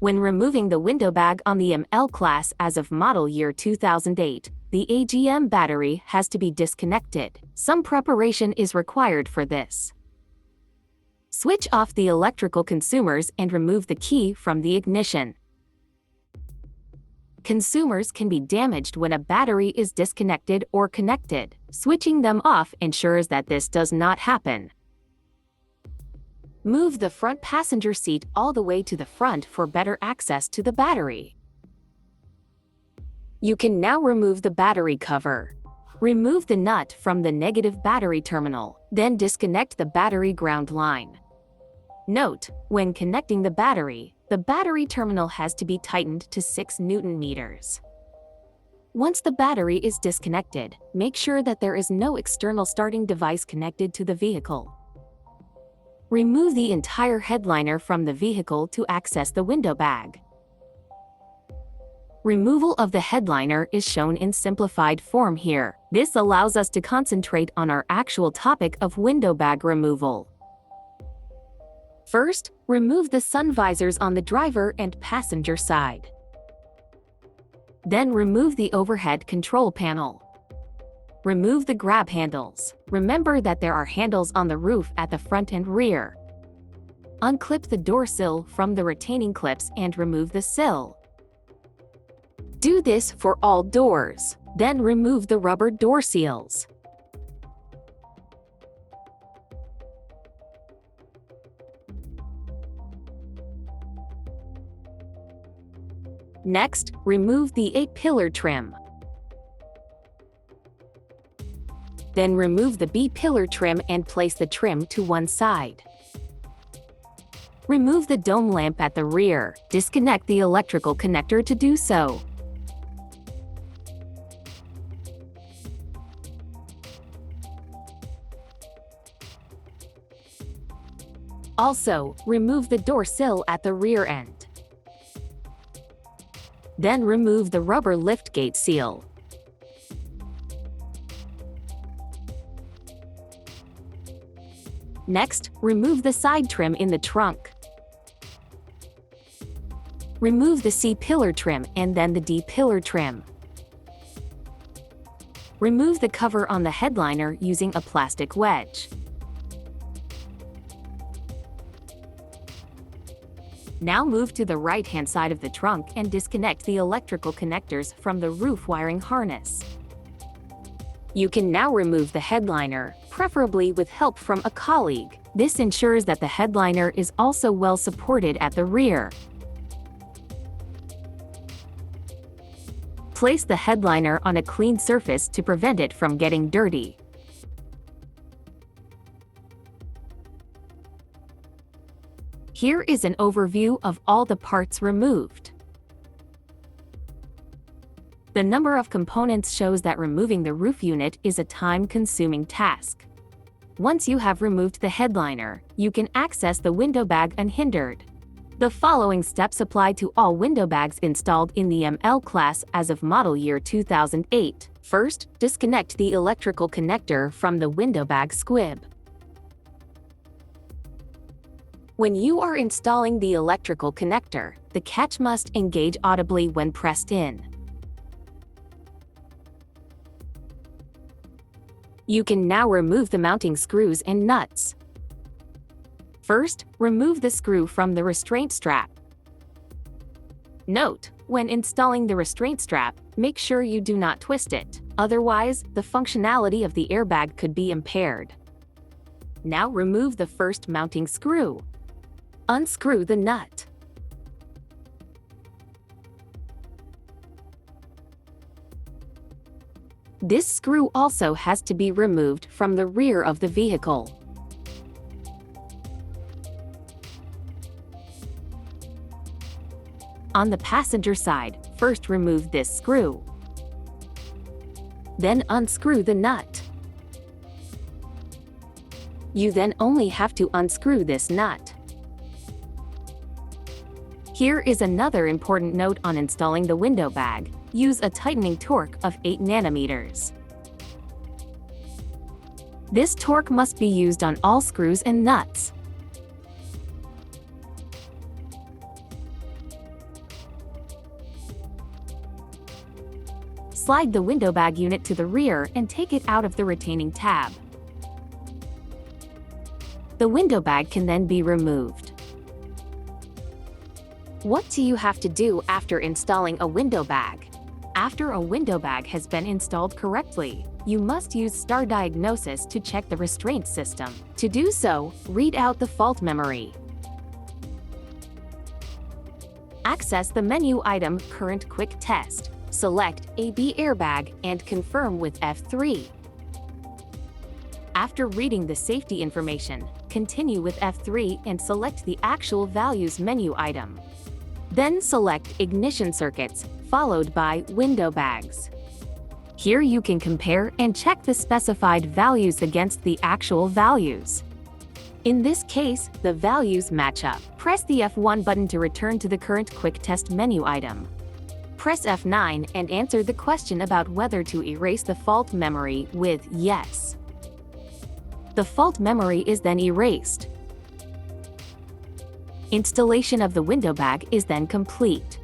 When removing the window bag on the ML-Class as of model year 2008, the AGM battery has to be disconnected. Some preparation is required for this. Switch off the electrical consumers and remove the key from the ignition. Consumers can be damaged when a battery is disconnected or connected. Switching them off ensures that this does not happen. Move the front passenger seat all the way to the front for better access to the battery. You can now remove the battery cover. Remove the nut from the negative battery terminal, then disconnect the battery ground line. Note, when connecting the battery terminal has to be tightened to 6 Nm. Once the battery is disconnected, make sure that there is no external starting device connected to the vehicle. Remove the entire headliner from the vehicle to access the window bag. Removal of the headliner is shown in simplified form here. This allows us to concentrate on our actual topic of window bag removal. First, remove the sun visors on the driver and passenger side. Then remove the overhead control panel. Remove the grab handles. Remember that there are handles on the roof at the front and rear. Unclip the door sill from the retaining clips and remove the sill. Do this for all doors. Then remove the rubber door seals. Next, remove the A-pillar trim. Then remove the B-pillar trim and place the trim to one side. Remove the dome lamp at the rear. Disconnect the electrical connector to do so. Also, remove the door sill at the rear end. Then remove the rubber liftgate seal. Next, remove the side trim in the trunk. Remove the C-pillar trim and then the D-pillar trim. Remove the cover on the headliner using a plastic wedge. Now move to the right-hand side of the trunk and disconnect the electrical connectors from the roof wiring harness. You can now remove the headliner, preferably with help from a colleague. This ensures that the headliner is also well supported at the rear. Place the headliner on a clean surface to prevent it from getting dirty. Here is an overview of all the parts removed. The number of components shows that removing the roof unit is a time-consuming task. Once you have removed the headliner, you can access the window bag unhindered. The following steps apply to all window bags installed in the ML-Class as of model year 2008. First, disconnect the electrical connector from the window bag squib. When you are installing the electrical connector, the catch must engage audibly when pressed in. You can now remove the mounting screws and nuts. First, remove the screw from the restraint strap. Note, when installing the restraint strap, make sure you do not twist it. Otherwise, the functionality of the airbag could be impaired. Now remove the first mounting screw. Unscrew the nut. This screw also has to be removed from the rear of the vehicle. On the passenger side, first remove this screw. Then unscrew the nut. You then only have to unscrew this nut. Here is another important note on installing the window bag. Use a tightening torque of 8 nanometers. This torque must be used on all screws and nuts. Slide the window bag unit to the rear and take it out of the retaining tab. The window bag can then be removed. What do you have to do after installing a window bag? After a window bag has been installed correctly, you must use star diagnosis to check the restraint system. To do so, read out the fault memory. Access the menu item Current Quick Test. Select AB Airbag and confirm with F3. After reading the safety information, continue with F3 and select the Actual Values menu item. Then select Ignition Circuits, followed by Window Bags. Here you can compare and check the specified values against the actual values. In this case, the values match up. Press the F1 button to return to the Current Quick Test menu item. Press F9 and answer the question about whether to erase the fault memory with Yes. The fault memory is then erased. Installation of the window bag is then complete.